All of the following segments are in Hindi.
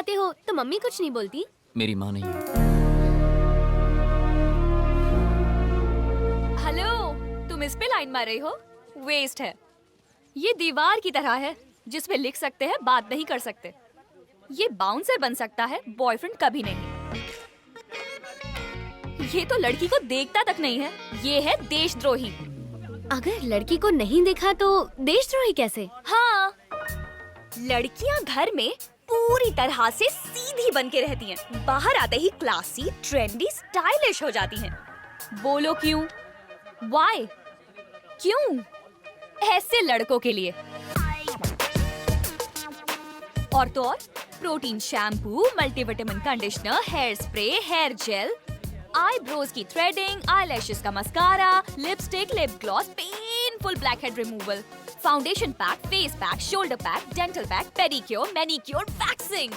आते हो तो मम्मी कुछ नहीं बोलती? मेरी माँ नहीं है। हेलो, तुम इस पे लाइन मार रही हो? वेस्ट है। ये दीवार की तरह है जिसपे लिख सकते हैं, बात नहीं कर सकते। ये बाउंसर बन सकता है, बॉयफ्रेंड कभी नहीं। ये तो लड़की को देखता तक नहीं है। ये है देशद्रोही। अगर लड़की को नहीं देखा तो देशद्रोही कैसे? हाँ, लड़कियां घर में पूरी तरह से सीधी बन के रहती हैं। बाहर आते ही क्लासी, ट्रेंडी, स्टाइलिश हो जाती हैं। बोलो क्यों? Why? क्यों? ऐसे लड़कों के लिए। और तो और protein shampoo, multivitamin conditioner, hair spray, hair gel, eyebrows की थ्रेडिंग, आईलैशेस का mascara, lipstick, lip gloss, painful black head removal, foundation pack, face pack, shoulder pack, dental pack, pedicure, manicure, waxing,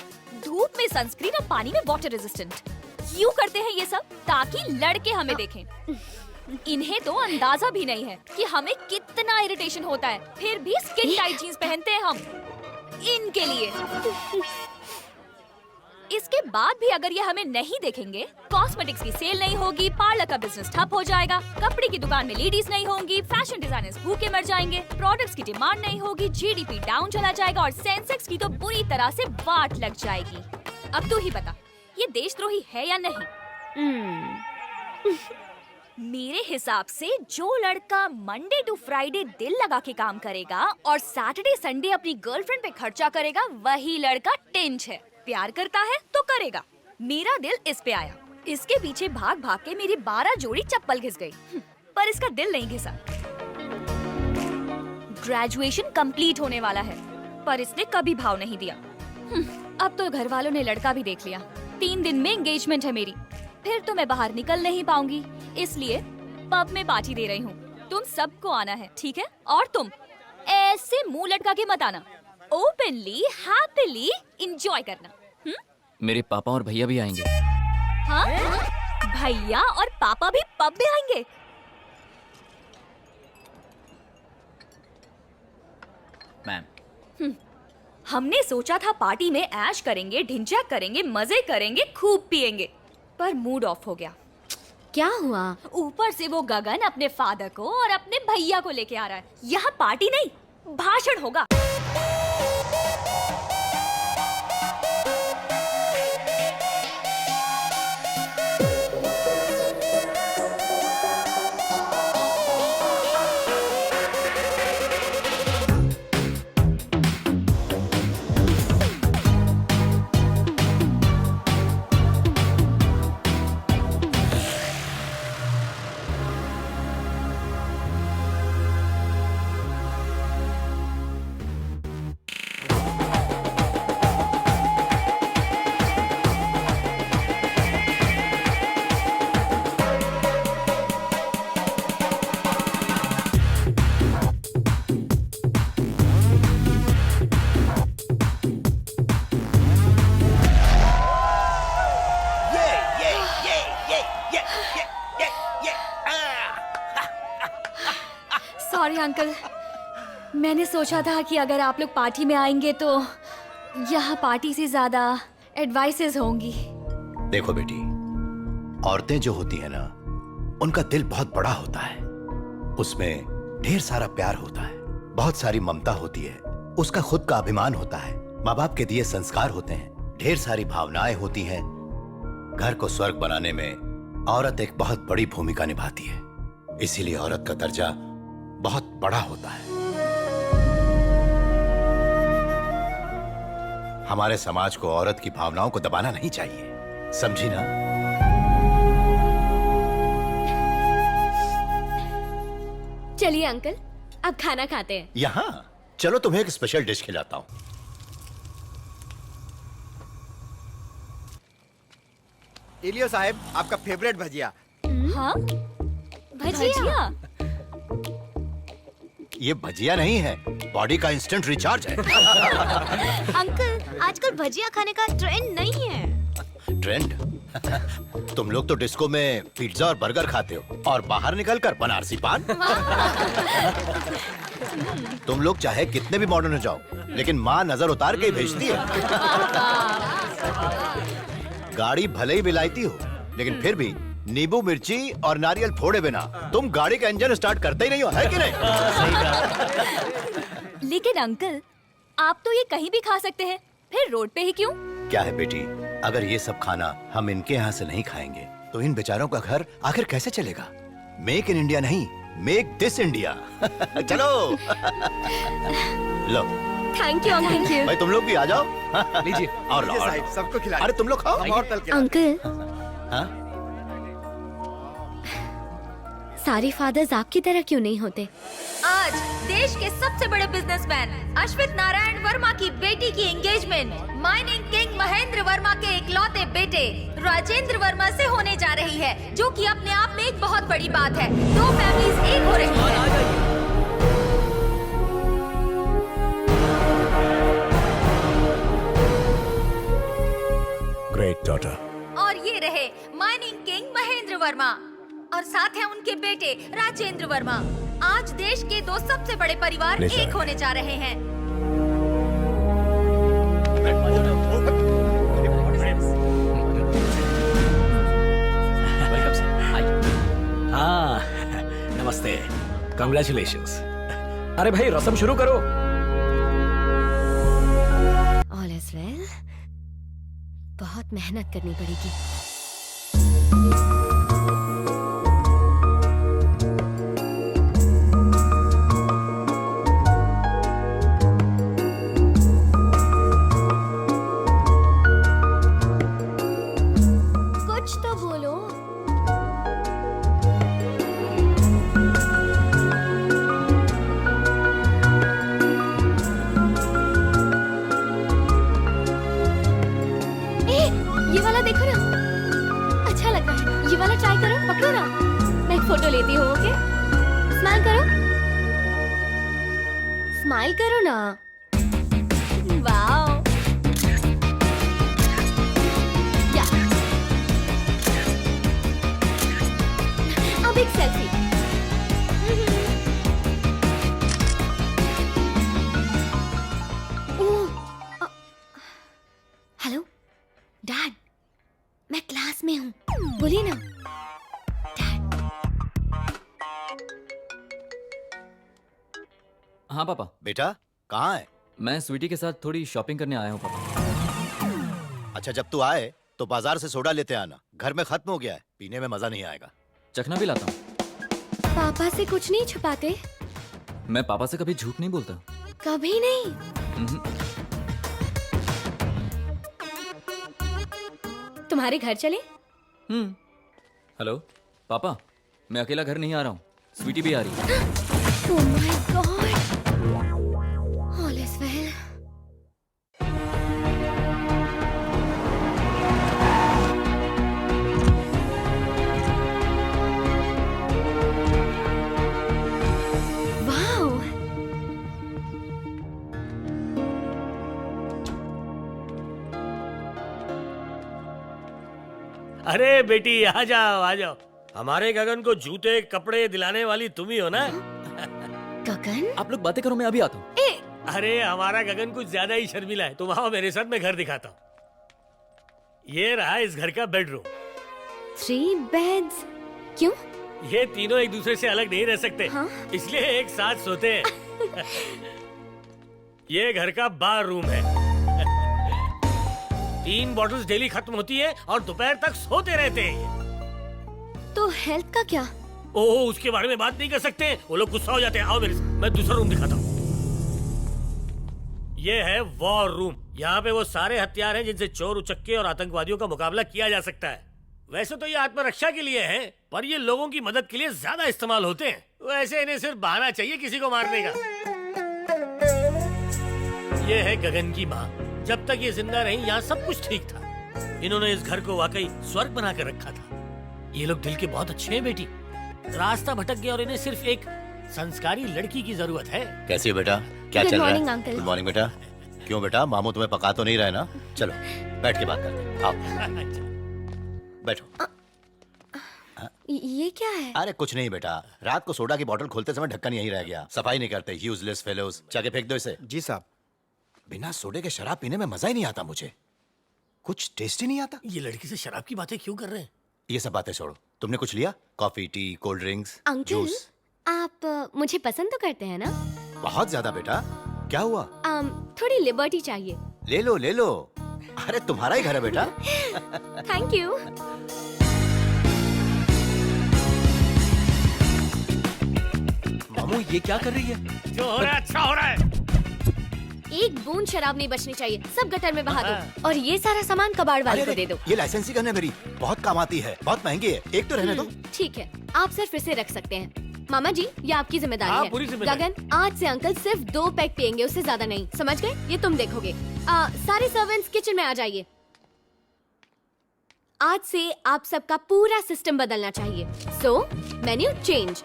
धूप में सनस्क्रीन और पानी में वाटर रेजिस्टेंट। क्यों करते हैं ये सब? ताकि लड़के हमें देखें। इन्हें तो अंदाजा भी नहीं है कि हमें कितना इरिटेशन होता है, फिर भी स्किन टाइट जीन्स पहनते हैं हम इनके लिए। इसके बाद भी अगर ये हमें नहीं देखेंगे, कॉस्मेटिक्स की सेल नहीं होगी, पार्लर का बिजनेस ठप हो जाएगा, कपड़े की दुकान में लेडीज नहीं होंगी, फैशन डिजाइनर्स भूखे मर जाएंगे, प्रोडक्ट्स की डिमांड नहीं होगी, जीडीपी डाउन चला जाएगा और सेंसेक्स की तो बुरी तरह से वाट लग जाएगी। अब तू ही बता, ये देशद्रोही है या नहीं? मेरे हिसाब से जो लड़का मंडे टू फ्राइडे दिल लगा के काम करेगा और सैटरडे संडे अपनी गर्लफ्रेंड पे खर्चा करेगा, वही लड़का टिंच है। प्यार करता है तो करेगा। मेरा दिल इस पे आया। इसके पीछे भाग भाग के मेरी 12 जोड़ी चप्पल घिस गई, पर इसका दिल नहीं घिसा। ग्रेजुएशन कंप्लीट होने वाला है, पर इसने कभी भाव नहीं दिया। अब तो घर वालों ने लड़का भी देख लिया। 3 दिन में एंगेजमेंट है मेरी, फिर तो मैं बाहर निकल नहीं पाऊंगी, इसलिए पब में पार्टी दे रही हूँ। तुम सबको आना है, ठीक है? और तुम ऐसे मुंह लटका के मत आना। ओपनली, हैप्पीली एंजॉय करना। मेरे पापा और भैया भी आएंगे। हाँ? भैया और पापा भी पब में आएंगे? मैम, हमने सोचा था पार्टी में ऐश करेंगे, ढिंचैक करेंगे, मजे करेंगे, खूब पिएंगे, पर मूड ऑफ हो गया। क्या हुआ? ऊपर से वो गगन अपने फादर को और अपने भैया को लेके आ रहा है। यहाँ पार्टी नहीं, भाषण होगा। सॉरी अंकल, मैंने सोचा था कि अगर आप लोग पार्टी में आएंगे तो यहाँ पार्टी से ज्यादा एडवाइसेस होंगी। देखो बेटी, औरतें जो होती है ना, उनका दिल बहुत बड़ा होता है। उसमें ढेर सारा प्यार होता है, बहुत सारी ममता होती है, उसका खुद का अभिमान होता है, माँ बाप के दिए संस्कार होते हैं, ढेर सारी भावनाएं होती हैं। घर को स्वर्ग बनाने में औरत एक बहुत बड़ी भूमिका निभाती है। इसीलिए औरत का दर्जा बहुत बड़ा होता है। हमारे समाज को औरत की भावनाओं को दबाना नहीं चाहिए, समझी ना? चलिए अंकल, अब खाना खाते हैं। यहाँ चलो, तुम्हें एक स्पेशल डिश खिलाता हूँ। इलियो साहब, आपका फेवरेट भजिया। हाँ? भजिया? ये भजिया नहीं है, बॉडी का इंस्टेंट रिचार्ज है। अंकल, आजकल भजिया खाने का ट्रेंड नहीं है। ट्रेंड? तुम लोग तो डिस्को में पिज्जा और बर्गर खाते हो और बाहर निकलकर बनारसी पान। तुम लोग चाहे कितने भी मॉडर्न हो जाओ, लेकिन माँ नजर उतार के ही भेजती है। गाड़ी भले ही विलायती हो, लेकिन फिर भी नींबू मिर्ची और नारियल फोड़े बिना तुम गाड़ी का इंजन स्टार्ट करते ही नहीं हो, है कि नहीं? लेकिन अंकल, आप तो ये कहीं भी खा सकते हैं, फिर रोड पे ही क्यों? क्या है बेटी, अगर ये सब खाना हम इनके यहाँ से नहीं खाएंगे तो इन बेचारों का घर आखिर कैसे चलेगा? मेक इन इंडिया नहीं, मेक दिस इंडिया। चलो। लो थैंक यू अंकल। भाई तुम लोग भी आ जाओ। लीजिए। और लो, ये और साहब लो। सबको खिला अरे तुम लोग खाओ। हम और तल के लाते अंकल, हाँ? सारे फादर्स आपकी तरह क्यों नहीं होते? आज देश के सबसे बड़े बिजनेसमैन अश्वित नारायण वर्मा की बेटी की engagement mining king Mahendra Verma के इकलौते बेटे राजेंद्र वर्मा से होने जा रही है, जो कि अपने आप में एक बहुत बड़ी बात है। दो फैमिलीज एक हो रही है। Great daughter. और ये रहे माइनिंग किंग महेंद्र वर्मा और साथ हैं उनके बेटे राजेंद्र वर्मा। आज देश के दो सबसे बड़े परिवार एक होने जा रहे हैं। वेलकम सर, आइए। हाँ, नमस्ते, कंग्रेचुलेशंस। अरे भाई रस्म शुरू करो। All is well. बहुत मेहनत करनी पड़ेगी। कुछ तो बोलो। ये वाला देखो ना, अच्छा लग रहा है। ये वाला ट्राई करो, पकड़ो ना, मैं एक फोटो लेती हूँ। ओके, स्माइल करो, स्माइल करो ना। वाओ, या अब एक सेल्फी। हेलो डैड, मैं क्लास में हूँ, बोलिए ना। डैड, हाँ पापा, बेटा कहाँ है? मैं स्वीटी के साथ थोड़ी शॉपिंग करने आया हूँ पापा। अच्छा, जब तू आए तो बाजार से सोडा लेते आना, घर में खत्म हो गया है, पीने में मजा नहीं आएगा। चखना भी लाता हूँ। पापा से कुछ नहीं छुपाते? मैं पापा से कभी झूठ नहीं बोलता। कभी नहीं। हम्म, तुम्हारे घर चले? हेलो पापा, मैं अकेला घर नहीं आ रहा हूँ, स्वीटी भी आ रही है। Oh my God! All is well. Wow! अरे बेटी आ जाओ आ जाओ। हमारे गगन को जूते कपड़े दिलाने वाली तुम ही हो ना? गगन? आप लोग बातें करो, मैं अभी आता हूँ। अरे हमारा गगन कुछ ज्यादा ही शर्मिला है। तुम आओ मेरे साथ, मैं घर दिखाता हूँ। ये रहा इस घर का बेडरूम। 3 beds? क्यों? ये तीनों एक दूसरे से अलग नहीं रह सकते, हाँ? इसलिए एक साथ सोते हैं। ये घर का बार रूम है। 3 बॉटल्स डेली खत्म होती है और दोपहर तक सोते रहते हैं। तो हेल्थ का क्या? ओह, उसके बारे में बात नहीं कर सकते, वो लोग गुस्सा हो जाते हैं। आओ मेरे साथ, मैं दूसरा रूम दिखाता हूँ। ये है वॉर रूम। यहाँ पे वो सारे हथियार हैं जिनसे चोर उचक्के और आतंकवादियों का मुकाबला किया जा सकता है। वैसे तो ये आत्मरक्षा के लिए है, पर ये लोगों की मदद के लिए ज्यादा इस्तेमाल होते हैं। वैसे इन्हें सिर्फ बहाना चाहिए किसी को मारने का। ये है गगन की माँ। जब तक ये जिंदा रही यहाँ सब कुछ ठीक था। इन्होंने इस घर को वाकई स्वर्ग बना कर रखा था। ये लोग दिल के बहुत अच्छे हैं बेटी। रास्ता भटक गया और इन्हें सिर्फ एक संस्कारी लड़की की जरूरत है। कैसी हो बेटा? क्या Good चल रहा morning, है? uncle. गुड मॉर्निंग बेटा। क्यों बेटा, मामू तुम्हें पका तो नहीं रहे ना? चलो बैठ के बात करते हैं। आओ बैठो। ये क्या है? अरे कुछ नहीं बेटा, रात को सोडा की बोतल खोलते समय ढक्कन यहीं रह गया। सफाई नहीं करते, यूजलेस फेलोज। जाके फेंक दो इसे। जी साहब। बिना सोडे के शराब पीने में मजा ही नहीं आता मुझे। कुछ टेस्ट ही नहीं आता। ये लड़की से शराब की बातें क्यों कर रहे हैं? ये सब बातें छोड़ो, तुमने कुछ लिया? Coffee, T, cold drinks, uncle juice? आप मुझे पसंद तो करते हैं ना? बहुत ज्यादा बेटा। क्या हुआ? थोड़ी लिबर्टी चाहिए। ले लो ले लो, अरे तुम्हारा ही घर है बेटा। Thank you. मामू ये क्या कर रही है? जो हो रहा है अच्छा हो रहा है। एक बूंद शराब नहीं बचनी चाहिए, सब गटर में बहा दो और ये सारा सामान कबाड़ वाले को दे दो। ये लाइसेंसी गन है मेरी, बहुत काम आती है, बहुत महंगी है, एक तो रहने दो। ठीक है, आप सिर्फ इसे रख सकते हैं। मामा जी ये आपकी जिम्मेदारी हाँ, है। पूरी जिम्मेदारी। गगन आज से अंकल सिर्फ 2 पैक पियेंगे, उससे ज्यादा नहीं, समझ गए? ये तुम देखोगे। सारे सर्वेंट्स किचन में आ जाइए। आज से आप सबका पूरा सिस्टम बदलना चाहिए। सो मेन्यू चेंज,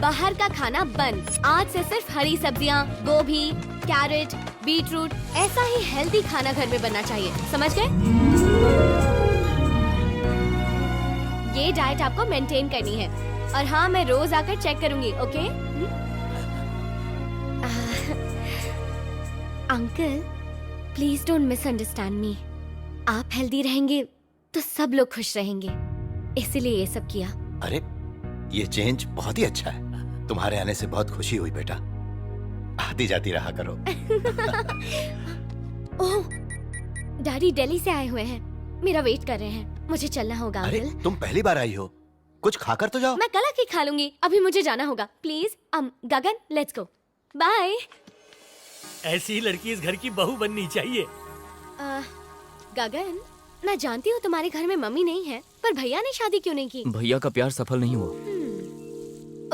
बाहर का खाना बंद। आज से सिर्फ हरी सब्जियां, गोभी, कैरेट, बीटरूट, ऐसा ही हेल्दी खाना घर में बनना चाहिए, समझ गए? ये डाइट आपको मेंटेन करनी है और हाँ मैं रोज आकर चेक करूंगी, okay? Uncle please don't misunderstand मी। आप हेल्दी रहेंगे तो सब लोग खुश रहेंगे, इसीलिए ये सब किया। अरे ये चेंज बहुत ही अच्छा है, तुम्हारे आने से बहुत खुशी हुई बेटा, आती जाती रहा करो। ओह डैडी दिल्ली से आए हुए हैं, मेरा वेट कर रहे हैं, मुझे चलना होगा। अरे अंकल तुम पहली बार आई हो, कुछ खाकर तो जाओ। मैं कल आके खा लूंगी, अभी मुझे जाना होगा। Please Gagan let's go, bye. ऐसी ही लड़की इस घर की बहू बननी चाहिए। गगन मैं जानती हूँ तुम्हारे घर में मम्मी नहीं है, पर भैया ने शादी क्यों नहीं की? भैया का प्यार सफल नहीं हुआ।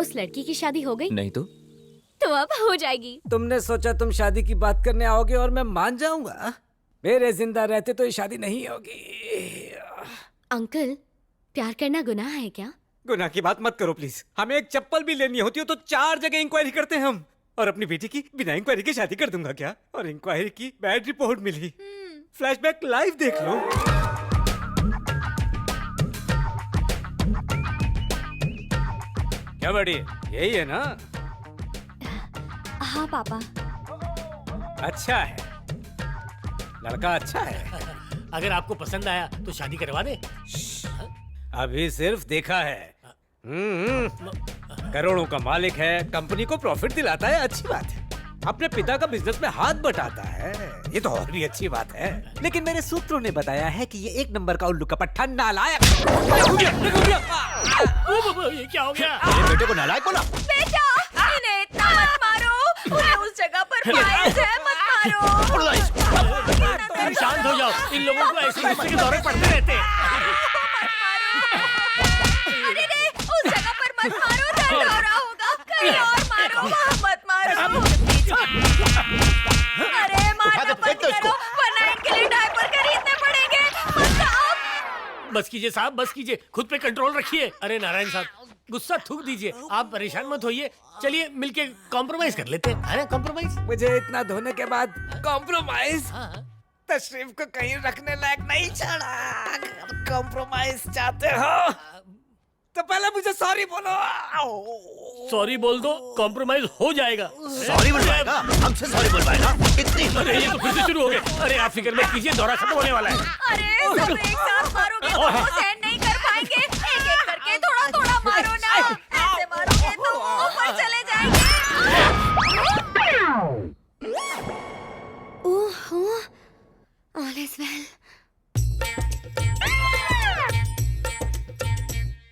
उस लड़की की शादी हो गई नहीं तो अब हो जाएगी। तुमने सोचा तुम शादी की बात करने आओगे और मैं मान जाऊंगा? मेरे जिंदा रहते तो ये शादी नहीं होगी। अंकल प्यार करना गुनाह है क्या? गुनाह की बात मत करो प्लीज। हमें एक चप्पल भी लेनी होती हो तो 4 जगह इंक्वायरी करते हैं हम। और अपनी बेटी की बिना इंक्वायरी के शादी कर दूंगा क्या? और इंक्वायरी की बैड रिपोर्ट मिली। फ्लैशबैक लाइव देख लो। क्या बड़ी यही है ना? हाँ पापा। अच्छा है, लड़का अच्छा है। अगर आपको पसंद आया तो शादी करवा दे। अभी सिर्फ देखा है। करोड़ों का मालिक है, कंपनी को प्रॉफिट दिलाता है, अच्छी बात है। अपने पिता का बिजनेस में हाथ बटाता है, ये तो और भी अच्छी बात है। लेकिन मेरे सूत्रों ने बताया है कि ये 1 नंबर का उल्लू का पट्टा नालायक। ये क्या हो गया? मेरे बेटे को नालायक बोला? बेटा इन्हें इतना मत मारो, उन्हें उस जगह पर फाइल्स है, मत मारो। तुम शांत हो जाओ, इन लोगों को ऐसे गुस्से के दौरे पड़ते रहते हैं। अरे रे, उस जगह पर मत मारो, दर्द हो रहा होगा, कहीं और मारो, वहाँ मत मारो। अरे मारना बंद करो, वरना इनके लिए डायपर खरीदने पड़ेंगे। बस कीजिए साहब, बस कीजिए, खुद पे कंट्रोल रखिए। अरे नारायण साहब गुस्सा थूक दीजिए, आप परेशान मत होइए। चलिए मिलके कॉम्प्रोमाइज कर लेते हैं, है ना? कॉम्प्रोमाइज। मुझे इतना धोने के बाद कॉम्प्रोमाइज? तशरीफ को कहीं रखने लायक नहीं छोड़ा। कॉम्प्रोमाइज चाहते हो तो पहले मुझे सॉरी बोलो। सॉरी बोल दो, कॉम्प्रोमाइज हो जाएगा। सॉरी बोलवाएगा? हमसे सॉरी बोलवाएगा? इतनी अरे ये तो फिर से शुरू हो गए। अरे आप फिक्र मत कीजिए, दौरा खत्म होने वाला है। अरे सब एक साथ मारोगे तो वो सहन नहीं कर पाएंगे। एक एक करके थोड़ा थोड़ा मारो ना, ऐसे मारोगे तो वो ऊपर चले जाएंगे। ओहो ऑल इज वेल।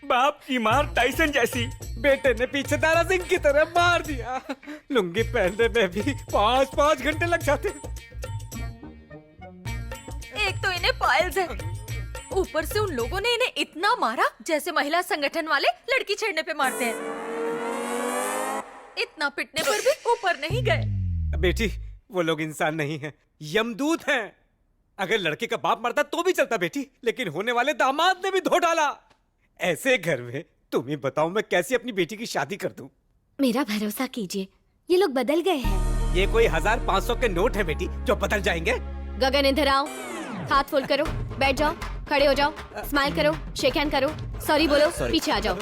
बाप की मार टाइसन जैसी, बेटे ने पीछे दारा सिंह की तरह मार दिया। लुंगी पहनने में भी 5-5 घंटे लग जाते। एक तो इन्हें पाइल्स है, ऊपर से उन लोगों ने इन्हें इतना मारा जैसे महिला संगठन वाले लड़की छेड़ने पे मारते हैं। इतना पिटने पर भी ऊपर नहीं गए। बेटी वो लोग इंसान नहीं हैं, यमदूत हैं। अगर लड़के का बाप मरता तो भी चलता बेटी, लेकिन होने वाले दामाद ने भी धो डाला। ऐसे घर में तुम ही बताओ मैं कैसे अपनी बेटी की शादी कर दूं? मेरा भरोसा कीजिए, ये लोग बदल गए हैं। ये कोई 1000-500 के नोट है बेटी जो बदल जाएंगे। गगन इधर आओ, हाथ फोल्ड करो, बैठ जाओ, खड़े हो जाओ, स्माइल करो, शेक हैंड करो, सॉरी बोलो, पीछे आ जाओ।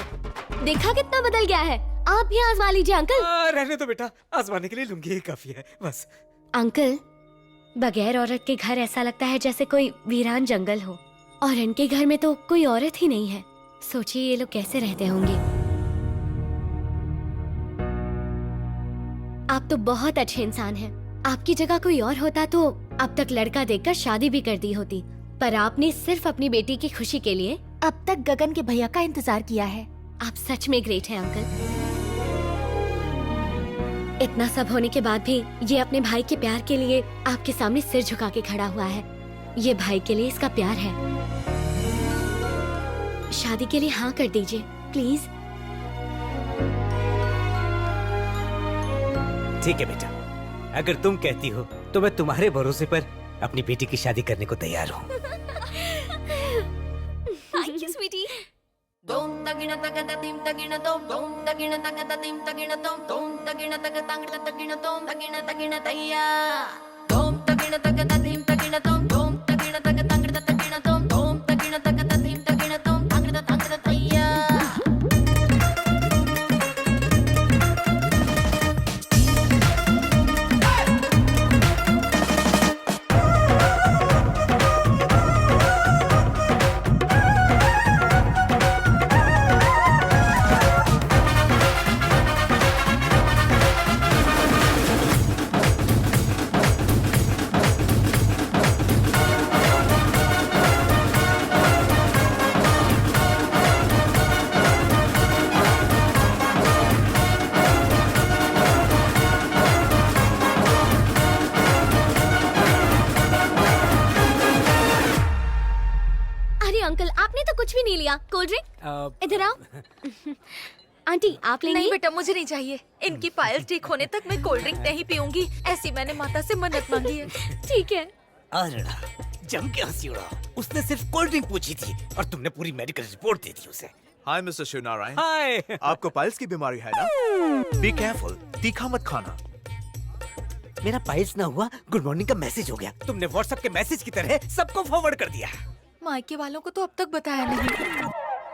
देखा कितना बदल गया है? आप भी आजमा लीजिए अंकल। रहने दो बेटा, आजमाने के लिए लुंगी ही काफी है बस। अंकल बगैर औरत के घर ऐसा लगता है जैसे कोई वीरान जंगल हो, और इनके घर में तो कोई औरत ही नहीं है। सोचिए ये लोग कैसे रहते होंगे। आप तो बहुत अच्छे इंसान हैं। आपकी जगह कोई और होता तो अब तक लड़का देखकर शादी भी कर दी होती, पर आपने सिर्फ अपनी बेटी की खुशी के लिए अब तक गगन के भैया का इंतजार किया है। आप सच में ग्रेट हैं अंकल। इतना सब होने के बाद भी ये अपने भाई के प्यार के लिए आपके सामने सिर झुका के खड़ा हुआ है। ये भाई के लिए इसका प्यार है। शादी के लिए हाँ कर दीजिए प्लीज। ठीक है बेटा, अगर तुम कहती हो तो मैं तुम्हारे भरोसे पर अपनी बेटी की शादी करने को तैयार हूँ। Thank you sweetie. Dom tagina tagada tim tagina dom dom tagina tagada tim tagina dom dom tagina tagada tagina dom tagina taya dom tagina tagada tim tagina dom dom tagina tagada tagina dom dom tagina tagada tim tagina dom tagina taya uncle आपने तो कुछ भी नहीं लिया। कोल्ड ड्रिंक इधर आओ। आंटी आप लेंगी? नहीं बेटा, मुझे नहीं चाहिए। इनकी पायल ठीक होने तक मैं कोल्ड ड्रिंक नहीं पीऊंगी। ऐसी मैंने माता से मन्नत मांगी है। ठीक है। अरड़ा, जम के हंसी उड़ा। उसने सिर्फ कोल्ड ड्रिंक पूछी थी और तुमने पूरी मेडिकल रिपोर्ट दे दी उसे। Hi mister Shivnarayan. हाय। आपको पाइल्स की बीमारी है ना? बी केयरफुल, तीखा मत खाना। मेरा पाइल्स ना हुआ, गुड मॉर्निंग का मैसेज हो गया। तुमने व्हाट्सएप के मैसेज की तरह सबको फॉरवर्ड कर दिया। मायके वालों को तो अब तक बताया नहीं।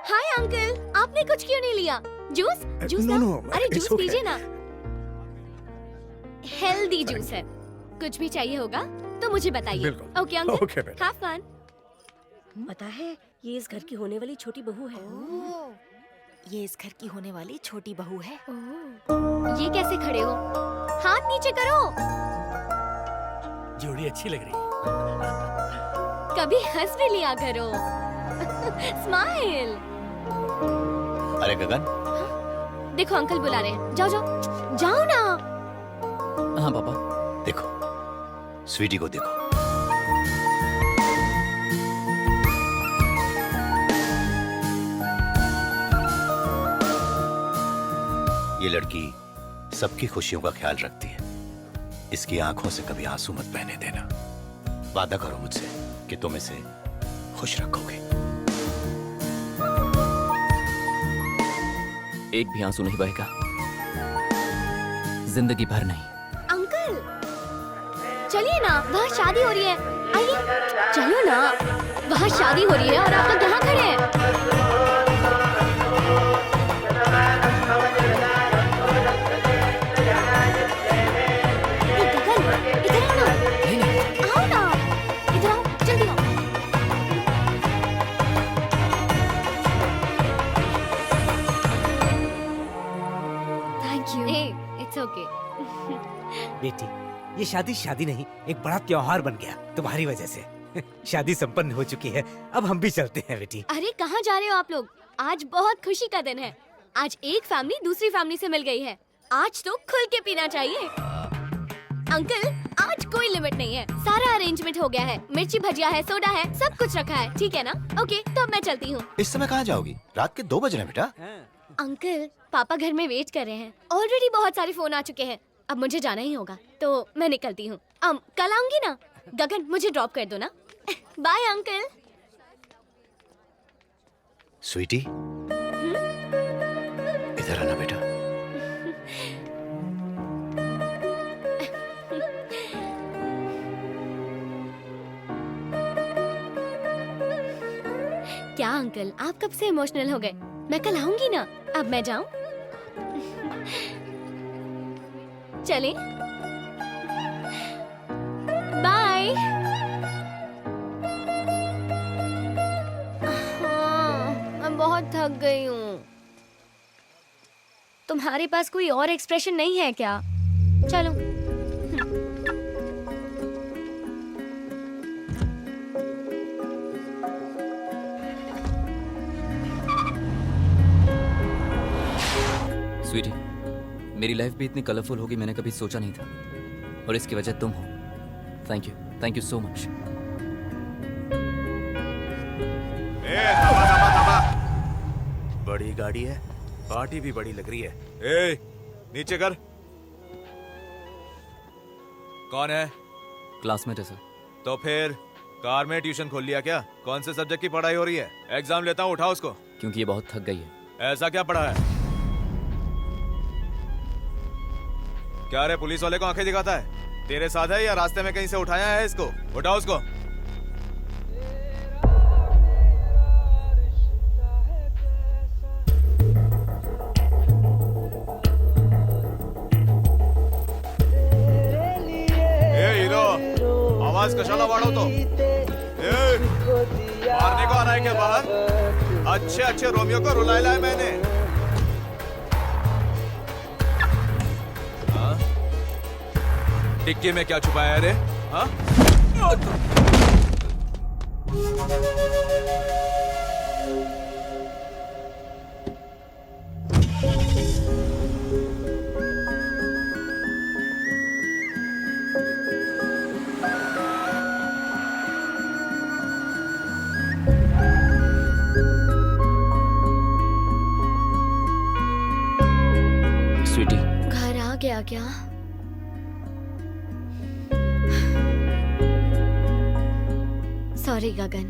हाय अंकल, आपने कुछ क्यों नहीं लिया? जूस? जूस No, ना? no, अरे it's जूस okay. पीजिए ना। हेल्दी जूस है। कुछ भी चाहिए होगा तो मुझे बताइए। बिल्कुल। Okay uncle. Okay, बेटा। Have fun. पता है ये इस घर की होने वाली छोटी बहू है। ये इस घर की होने वाली छोटी बहू है। ये कैसे खड़े हो? हाथ नीचे करो। जोड़ी अच्छी लग रही है। कभी हंस भी लिया करो। स्माइल। अरे गगन, देखो अंकल बुला रहे हैं। जाओ जाओ जाओ ना। हाँ पापा। देखो स्वीटी को देखो। ये लड़की सबकी खुशियों का ख्याल रखती है। इसकी आंखों से कभी आंसू मत बहने देना। वादा करो मुझसे कि तुम इसे खुश रखोगे। एक भी आंसू नहीं बहेगा, जिंदगी भर नहीं। अंकल चलिए ना, वहाँ शादी हो रही है। आइए चलो ना, वहाँ शादी हो रही है और आप लोग यहाँ खड़े हैं। बेटी, ये शादी नहीं, एक बड़ा त्योहार बन गया तुम्हारी वजह से। शादी संपन्न हो चुकी है, अब हम भी चलते हैं बेटी। अरे कहाँ जा रहे हो आप लोग? आज बहुत खुशी का दिन है। आज एक फैमिली दूसरी फैमिली से मिल गई है। आज तो खुल के पीना चाहिए। अंकल आज कोई लिमिट नहीं है, सारा अरेंजमेंट हो गया है। मिर्ची भजिया है, सोडा है, सब कुछ रखा है। ठीक है ना? ओके तो अब मैं चलती हूँ। इस समय कहाँ जाओगी? रात के 2 बज रहे हैं बेटा। अंकल पापा घर में वेट कर रहे हैं। ऑलरेडी बहुत सारे फोन आ चुके हैं। अब मुझे जाना ही होगा तो मैं निकलती हूँ। कल आऊंगी ना? गगन मुझे ड्रॉप कर दो ना। Bye uncle. स्वीटी, इधर आना बेटा। क्या अंकल आप कब से इमोशनल हो गए? मैं कल आऊंगी ना। अब मैं जाऊं? चलें? बाय। मम्मी। हाँ, मैं बहुत थक गई हूँ। तुम्हारे पास कोई और एक्सप्रेशन नहीं है क्या? चलो। स्वीटी, मेरी लाइफ भी इतनी कलरफुल होगी मैंने कभी सोचा नहीं था, और इसकी वजह तुम हो। Thank you so much. बड़ी गाड़ी है, पार्टी भी बड़ी लग रही है। ए, नीचे कर। कौन है? क्लासमेट है सर। तो फिर कार में ट्यूशन खोल लिया क्या? कौन से सब्जेक्ट की पढ़ाई हो रही है? एग्जाम लेता हूँ, उठाओ उसको। क्योंकि ये बहुत थक गई है। ऐसा क्या पढ़ा है? क्या रे, पुलिस वाले को आंखें दिखाता है? तेरे साथ है या रास्ते में कहीं से उठाया है इसको? उठाओ उसको। ए हीरो, आवाज कशाला वाढो तो? ए, मारने को आना है क्या बाहर? अच्छे अच्छे रोमियो को रुलाया है मैंने। टिक्की में क्या छुपाया है रे? हाँ? स्वीटी, घर आ गया क्या? सॉरी गगन,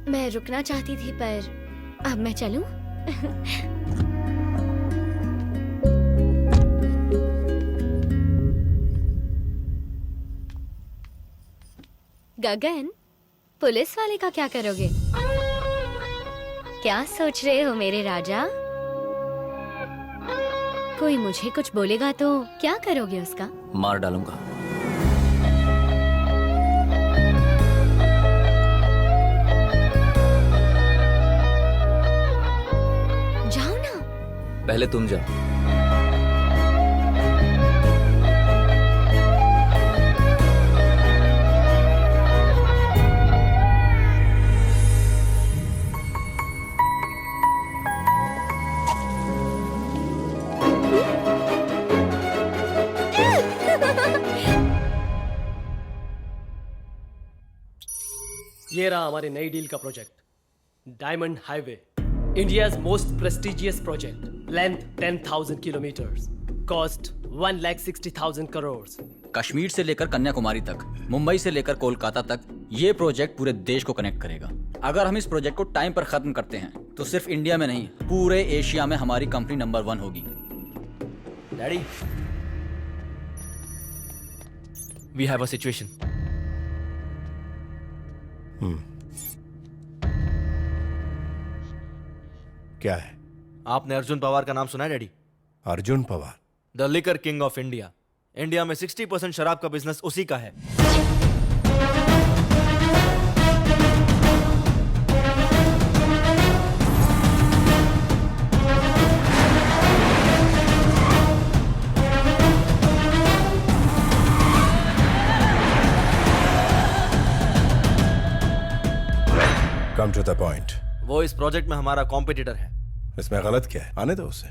मैं रुकना चाहती थी पर अब मैं चलूं? गगन, पुलिस वाले का क्या करोगे? क्या सोच रहे हो मेरे राजा? कोई मुझे कुछ बोलेगा तो क्या करोगे उसका? मार डालूंगा। जाओ ना। पहले तुम जाओ। ये रहा हमारी नई डील का project, diamond highway, India's most prestigious project, length 10,000 kilometres, cost 1,60,000 crore. Kashmir से लेकर कन्याकुमारी तक, मुंबई से लेकर कोलकाता तक, ये प्रोजेक्ट पूरे देश को कनेक्ट करेगा। अगर हम इस प्रोजेक्ट को टाइम पर खत्म करते हैं तो सिर्फ इंडिया में नहीं, पूरे एशिया में हमारी कंपनी नंबर 1 होगी। Daddy, we have a situation. क्या है? आपने अर्जुन पवार का नाम सुना है daddy? Arjun Pawar? The liquor king of India. India में 60% शराब का बिजनेस उसी का है। Come to the point. वो इस प्रोजेक्ट में हमारा कॉम्पिटिटर है। इसमें गलत क्या है? आने दो उसे।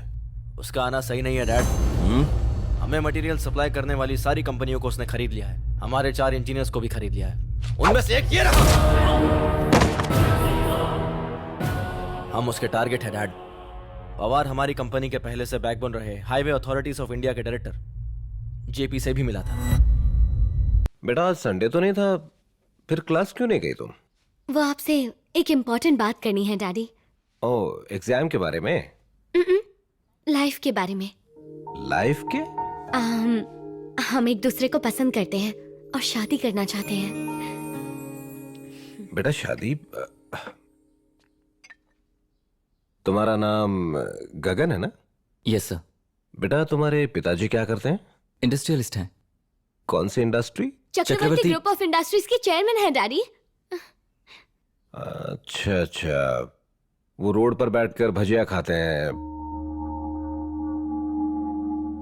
उसका आना सही नहीं है डैड। हमें मटेरियल सप्लाई करने वाली सारी कंपनियों को उसने खरीद लिया है। हमारे 4 इंजीनियर्स को भी खरीद लिया है। उनमें से एक ये रहा। हम उसके टारगेट है डैड। पवार हमारी कंपनी के पहले से बैकबोन रहे हाईवे अथॉरिटीज ऑफ इंडिया के डायरेक्टर जेपी से भी मिला था। बेटा आज संडे तो नहीं था, फिर क्लास क्यों नहीं गई तुम? वो आपसे एक इम्पोर्टेंट बात करनी है डैडी। ओह, एग्जाम के बारे में? लाइफ के बारे में। लाइफ के? हम एक दूसरे को पसंद करते हैं और शादी करना चाहते हैं। बेटा शादी? तुम्हारा नाम गगन है ना? Yes sir. बेटा तुम्हारे पिताजी क्या करते हैं? इंडस्ट्रियलिस्ट हैं। कौन सी industry? Chakravarti group of industries के चेयरमैन है डैडी। अच्छा अच्छा, वो रोड पर बैठकर भजिया खाते हैं,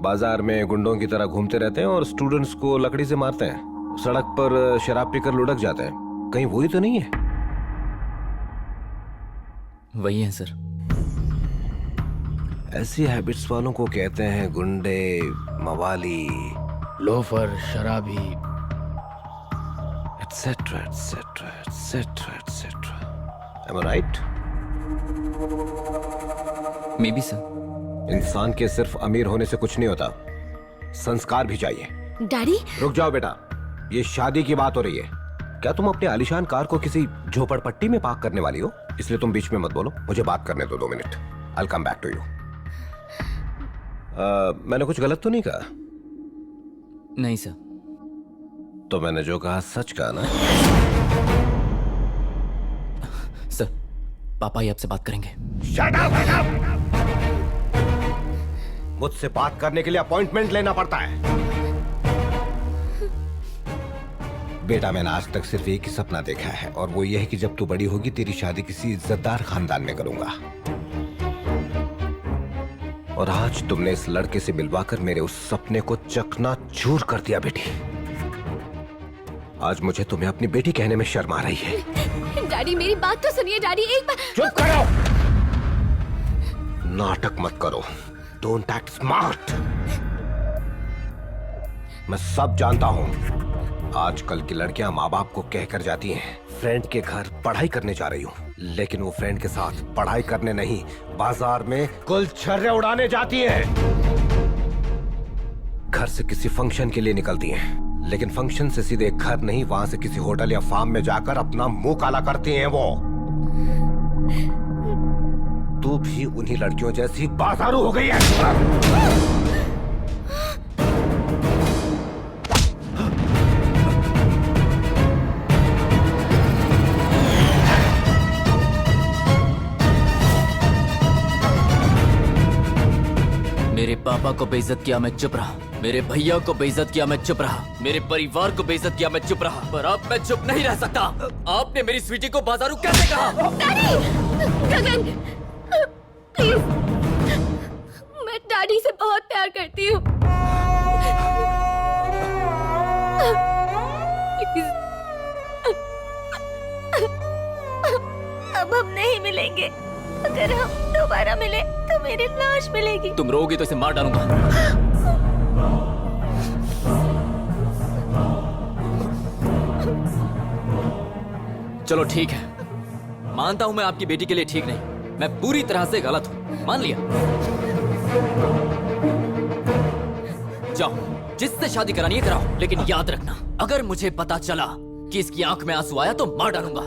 बाजार में गुंडों की तरह घूमते रहते हैं और स्टूडेंट्स को लकड़ी से मारते हैं, सड़क पर शराब पीकर लुढ़क जाते हैं। कहीं वही तो नहीं है? वही है सर। ऐसी हैबिट्स वालों को कहते हैं गुंडे, मवाली, लोफर, शराबी, etcetera etcetera etcetera etcetera. Am I right? May be sir. इंसान के सिर्फ अमीर होने से कुछ नहीं होता, संस्कार भी चाहिए। डैडी रुक जाओ बेटा, ये शादी की बात हो रही है। क्या तुम अपने आलीशान कार को किसी झोपड़पट्टी में पार्क करने वाली हो? इसलिए तुम बीच में मत बोलो, मुझे बात करने दो 2 minute. I'll come back to you. मैंने कुछ गलत तो नहीं कहा? नहीं सर। तो मैंने जो कहा सच कहा ना? सर, पापा ही आपसे बात करेंगे। Shut up, shut up! मुझसे बात करने के लिए अपॉइंटमेंट लेना पड़ता है। बेटा, मैंने आज तक सिर्फ एक ही सपना देखा है, और वो ये है कि जब तू बड़ी होगी तेरी शादी किसी इज्जतदार खानदान में करूंगा। और आज तुमने इस लड़के से मिलवाकर मेरे उस सपने को चकनाचूर कर दिया बेटी। आज मुझे तुम्हें अपनी बेटी कहने में शर्म आ रही है। डैडी मेरी बात तो सुनिए डैडी, एक बार। चुप करो, नाटक मत करो, डोंट एक्ट स्मार्ट। मैं सब जानता हूं, आजकल की लड़कियां माँ बाप को कहकर जाती हैं फ्रेंड के घर पढ़ाई करने जा रही हूँ, लेकिन वो फ्रेंड के साथ पढ़ाई करने नहीं, बाजार में गुलछर्रे उड़ाने जाती हैं। घर से किसी फंक्शन के लिए निकलती हैं, लेकिन फंक्शन से सीधे घर नहीं, वहां से किसी होटल या फार्म में जाकर अपना मुंह काला करती हैं वो। तू भी उन्हीं लड़कियों जैसी बाजारू हो गई है। मेरे पापा को बेइज्जत किया, मैं चुप रहा। मेरे भैया को बेइज्जत किया, मैं चुप रहा। मेरे परिवार को बेइज्जत किया, मैं चुप रहा। पर अब मैं चुप नहीं रह सकता। आपने मेरी स्वीटी को बाजारू कैसे कहा? गगन प्लीज, मैं डैडी से बहुत प्यार करती हूँ। प्लीज, अब हम नहीं मिलेंगे। अगर हम दोबारा मिले तो मेरी लाश मिलेगी। तुम रोगी तो इसे मार डालूंगा। चलो ठीक है, मानता हूं मैं आपकी बेटी के लिए ठीक नहीं, मैं पूरी तरह से गलत हूं, मान लिया। जाओ, जिससे शादी करानी है कराओ, लेकिन याद रखना, अगर मुझे पता चला कि इसकी आंख में आंसू आया तो मार डालूंगा।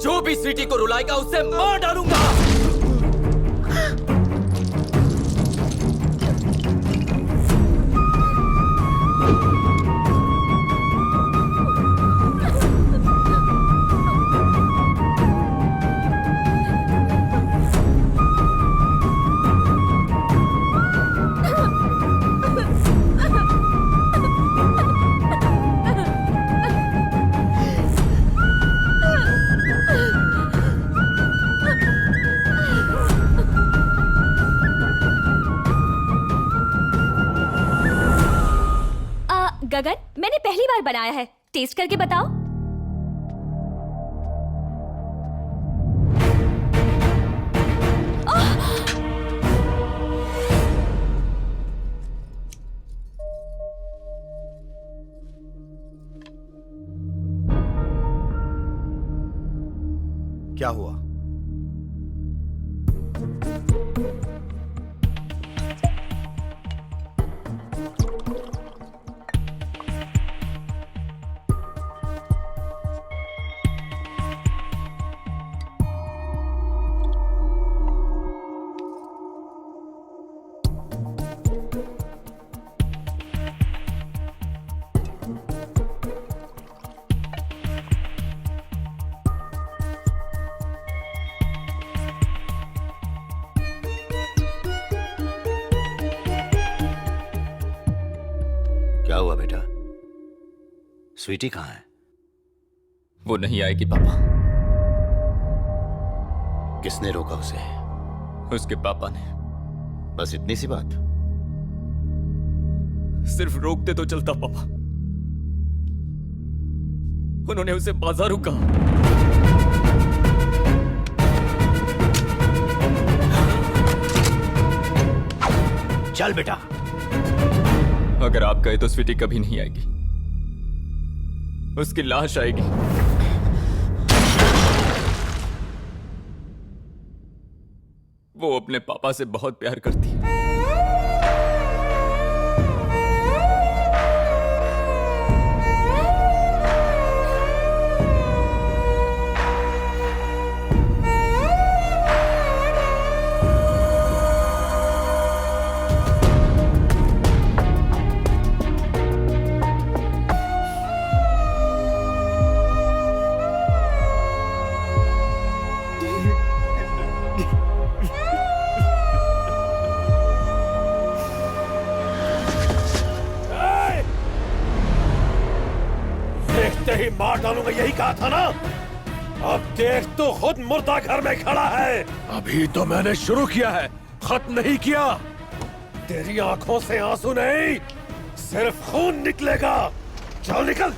जो भी स्वीटी को रुलाएगा उसे मार डालूंगा। गगन, मैंने पहली बार बनाया है, टेस्ट करके बताओ। क्या हुआ? स्वीटी कहाँ है? वो नहीं आएगी पापा। किसने रोका उसे? उसके पापा ने। बस इतनी सी बात? सिर्फ रोकते तो चलता पापा, उन्होंने उसे बाजारू कहा। चल बेटा। अगर आप गए तो स्वीटी कभी नहीं आएगी, उसकी लाश आएगी। वो अपने पापा से बहुत प्यार करती है। ही मार डालूंगा, यही कहा था ना। अब देख तो खुद मुर्दा घर में खड़ा है। अभी तो मैंने शुरू किया है, खत्म नहीं किया। तेरी आंखों से आंसू नहीं, सिर्फ खून निकलेगा। चल निकल।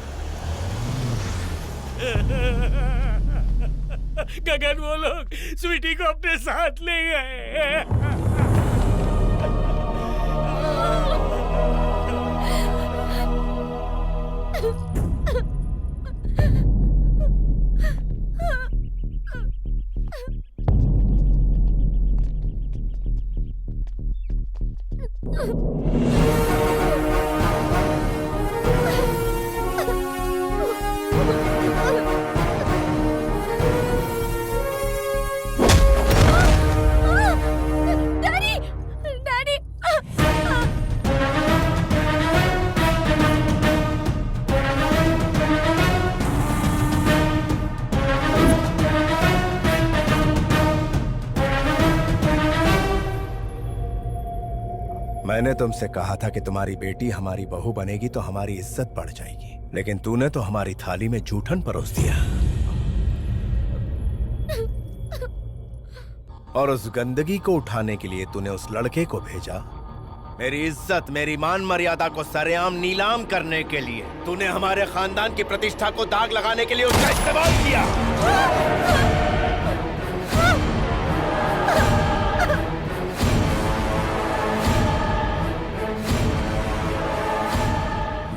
गगन, वो लोग स्वीटी को अपने साथ ले गए। मैंने तुमसे कहा था कि तुम्हारी बेटी हमारी बहू बनेगी तो हमारी इज्जत बढ़ जाएगी, लेकिन तूने तो हमारी थाली में जूठन परोस दिया। और उस गंदगी को उठाने के लिए तूने उस लड़के को भेजा। मेरी इज्जत, मेरी मान मर्यादा को सरेआम नीलाम करने के लिए तूने हमारे खानदान की प्रतिष्ठा को दाग लगाने के लिए उसका इस्तेमाल किया।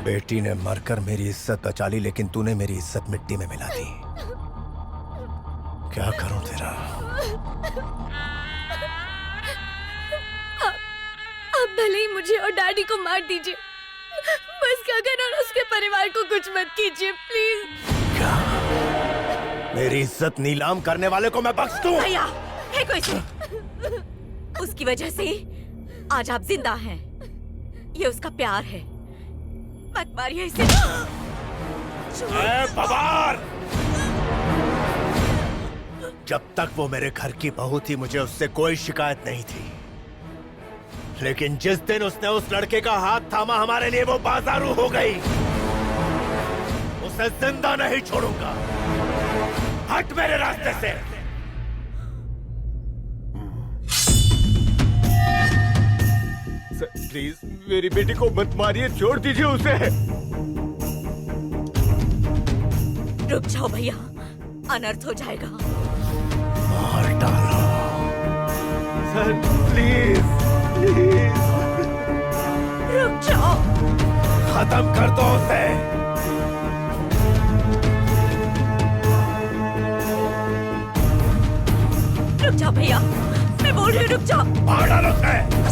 बेटी ने मरकर मेरी इज्जत बचा ली, लेकिन तूने मेरी इज्जत मिट्टी में मिला दी। क्या करूं तेरा? अब भले ही मुझे और डैडी को मार दीजिए, बस गगन और उसके परिवार को कुछ मत कीजिए प्लीज। क्या मेरी इज्जत नीलाम करने वाले को मैं बख्श दूं? भैया, है कोई सी? उसकी वजह से आज आप जिंदा हैं। ये उसका प्यार है, मत मारिए इसे। बबार! जब तक वो मेरे घर की बहू थी मुझे उससे कोई शिकायत नहीं थी, लेकिन जिस दिन उसने उस लड़के का हाथ थामा हमारे लिए वो बाजारू हो गई। उसे जिंदा नहीं छोड़ूंगा। हट मेरे रास्ते से। प्लीज मेरी बेटी को मत मारिए, छोड़ दीजिए उसे। रुक जाओ भैया, अनर्थ हो जाएगा। मार डालो सर, प्लीज प्लीज। रुक जाओ। खत्म कर दो उसे। रुक जाओ भैया, मैं बोल रही हूँ रुक जाओ। मार डालो उसे।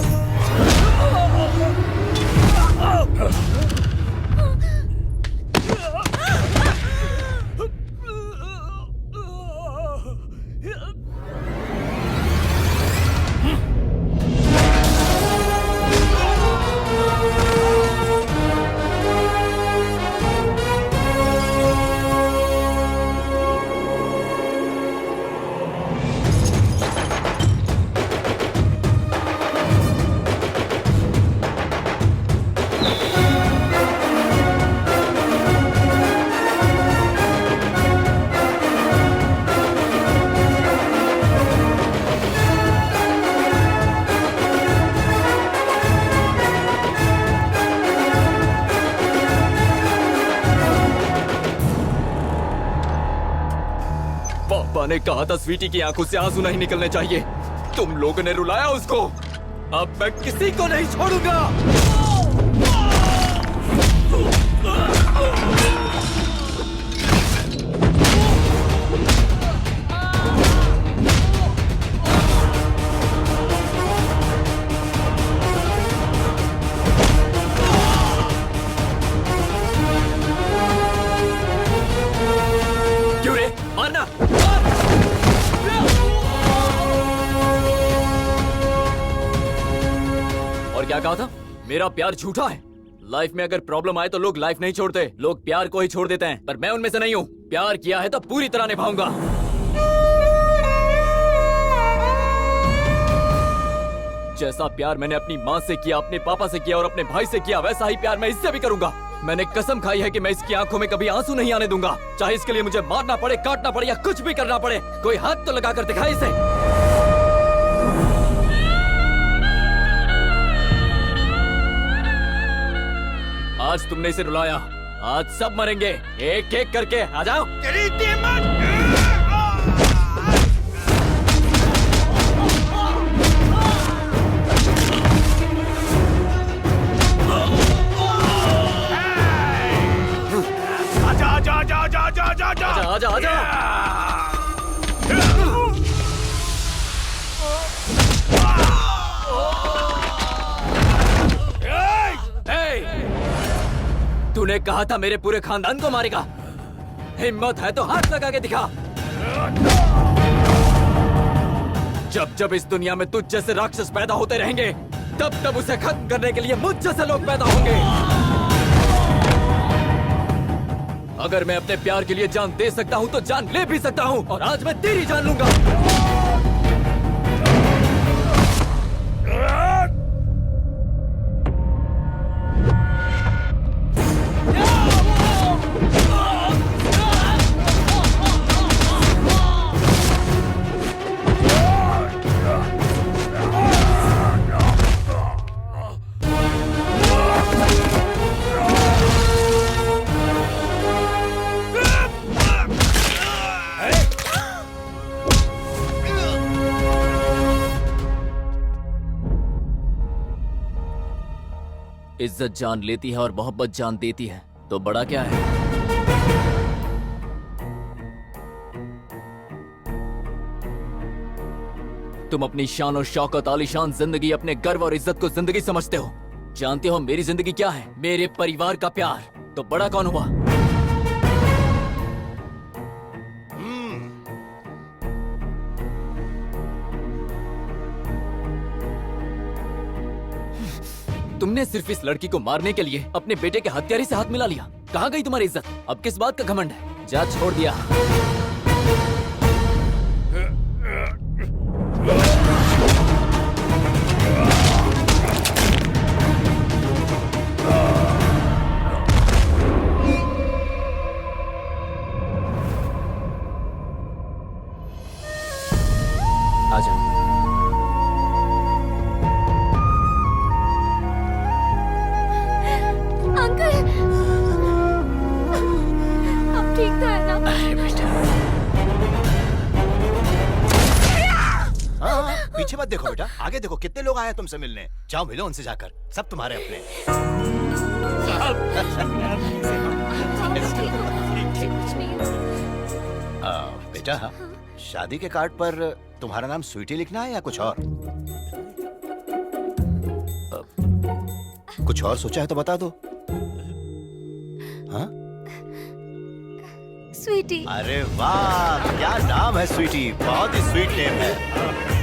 मैंने कहा था स्वीटी की आंखों से आंसू नहीं निकलने चाहिए। तुम लोगों ने रुलाया उसको। अब मैं किसी को नहीं छोड़ूंगा। क्यों रे? मारना। और क्या कहा था? मेरा प्यार झूठा है। लाइफ में अगर प्रॉब्लम आए तो लोग लाइफ नहीं छोड़ते, लोग प्यार को ही छोड़ देते हैं। पर मैं उनमें से नहीं हूँ। प्यार किया है तो पूरी तरह निभाऊंगा। जैसा प्यार मैंने अपनी माँ से किया, अपने पापा से किया और अपने भाई से किया, वैसा ही प्यार मैं इससे भी करूंगा। मैंने कसम खाई है कि मैं इसकी आंखों में कभी आंसू नहीं आने दूंगा, चाहे इसके लिए मुझे मारना पड़े, काटना पड़े या कुछ भी करना पड़े। कोई हाथ तो लगा कर दिखाए इसे। आज तुमने इसे रुलाया, आज सब मरेंगे एक एक करके। आ जाओ। आजा आजा आजा। तूने कहा था मेरे पूरे खानदान को मारेगा। हिम्मत है तो हाथ लगा के दिखा। जब जब इस दुनिया में तुझ जैसे राक्षस पैदा होते रहेंगे, तब तब उसे खत्म करने के लिए मुझ जैसे लोग पैदा होंगे। अगर मैं अपने प्यार के लिए जान दे सकता हूँ तो जान ले भी सकता हूँ, और आज मैं तेरी जान लूंगा। इज्जत जान लेती है और मोहब्बत जान देती है, तो बड़ा क्या है? तुम अपनी शान और शौकत, आलीशान जिंदगी, अपने गर्व और इज्जत को जिंदगी समझते हो। जानते हो मेरी जिंदगी क्या है? मेरे परिवार का प्यार। तो बड़ा कौन हुआ? तुमने सिर्फ इस लड़की को मारने के लिए अपने बेटे के हत्यारे से हाथ मिला लिया। कहाँ गई तुम्हारी इज्जत? अब किस बात का घमंड है? जा, छोड़ दिया। आजा। अब ठीक तो है ना? अरे बेटा। हाँ, पीछे मत देखो बेटा, आगे देखो। कितने लोग आए हैं तुमसे मिलने। जाओ मिलो उनसे जाकर, सब तुम्हारे अपने। बेटा, शादी के कार्ड पर तुम्हारा नाम स्वीटी लिखना है या कुछ और? कुछ और सोचा है तो बता दो। हाँ? स्वीटी। अरे वाह, क्या नाम है स्वीटी, बहुत ही स्वीट नेम है।